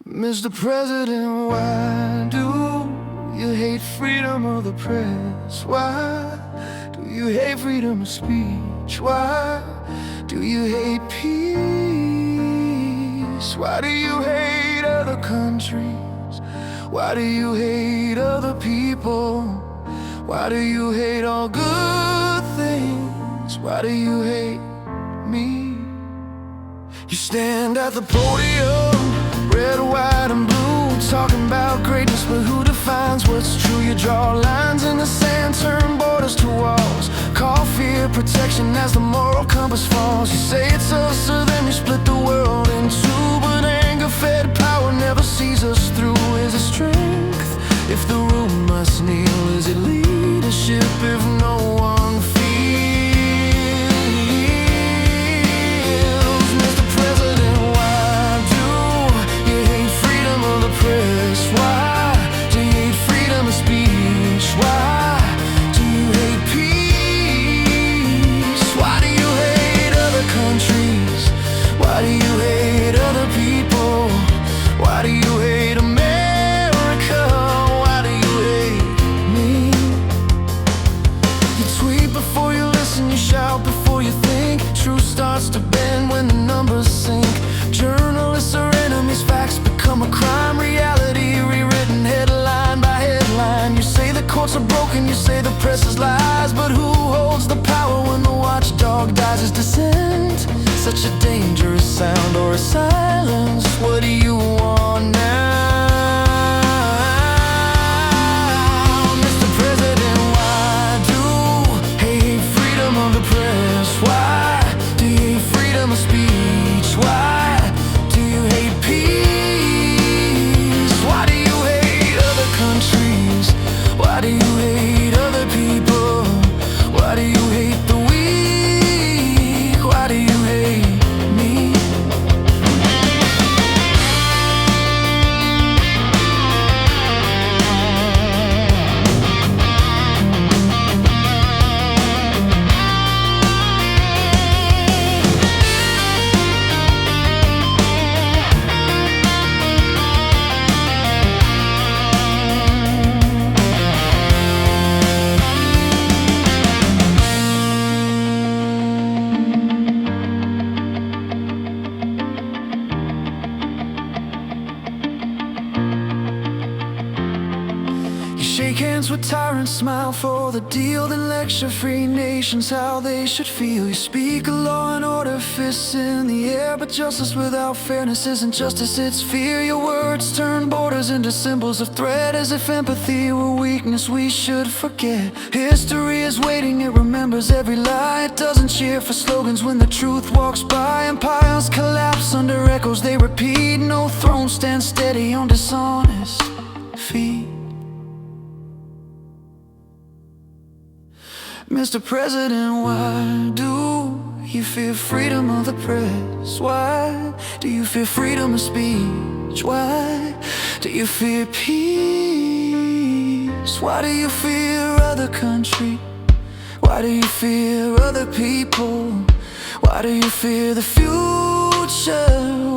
Mr. President, why do you hate freedom of the press? Why do you hate freedom of speech? Why do you hate peace? Why do you hate other countries? Why do you hate other people? Why do you hate all good things? Why do you hate me? You stand at the podium, red, white, and blue, talking about greatness, but who defines what's true? You draw lines in the sand, turn borders to walls, call fear protection as the moral compass falls. You say it's us, so then you split the world in two, but anger-fed power never sees us through. Is it strength if the room must kneel? Is it leadership if no one feels? Mr. President, why do you hate freedom of the press? Why do you hate freedom of speech? Why do you hate peace? Why do you hate other countries? Why do you hate other people? Why do you hate America? Why do you hate me? You tweet before you listen, you shout before you think. Truth starts to bend when the numbers sink. Journalists are enemies, facts become a crime. Reality rewritten headline by headline. You say the courts are broken, you say the press is lies, but who holds the power when the watchdog dies? Is dissent such a dangerous sound, or a silence? What do you want now? Mr. President, why do you hate freedom of the press? Why do you hate freedom of speech? Why do you hate peace? Why do you hate other countries? Why do you hate other people? Why do you hate the weak? Why do you hate me? Shake hands with tyrants, smile for the deal, then lecture free nations how they should feel. You speak of law and order, fists in the air, but justice without fairness isn't justice, it's fear. Your words turn borders into symbols of threat, as if empathy were weakness we should forget. History is waiting, it remembers every lie. It doesn't cheer for slogans when the truth walks by. Empires collapse under echoes they repeat. No throne stands steady on dishonest feet. Mr. President, why do you fear freedom of the press? Why do you fear freedom of speech? Why do you fear peace? Why do you fear other countries? Why do you fear other people? Why do you fear the future?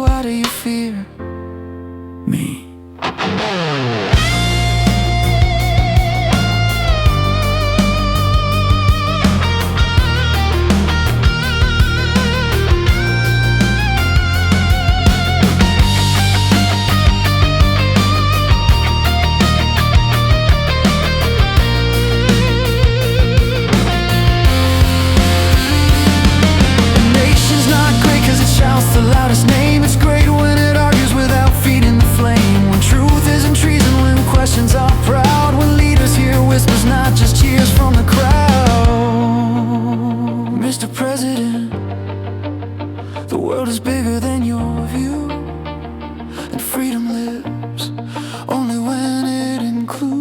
Why do you fear me? The loudest name, it's great when it argues without feeding the flame. When truth isn't treason, when questions are proud, when leaders hear whispers, not just cheers from the crowd. Mr. President, the world is bigger than your view, and freedom lives only when it includes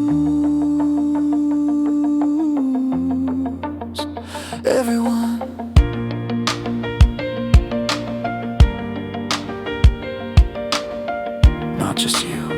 everyone. Not just you.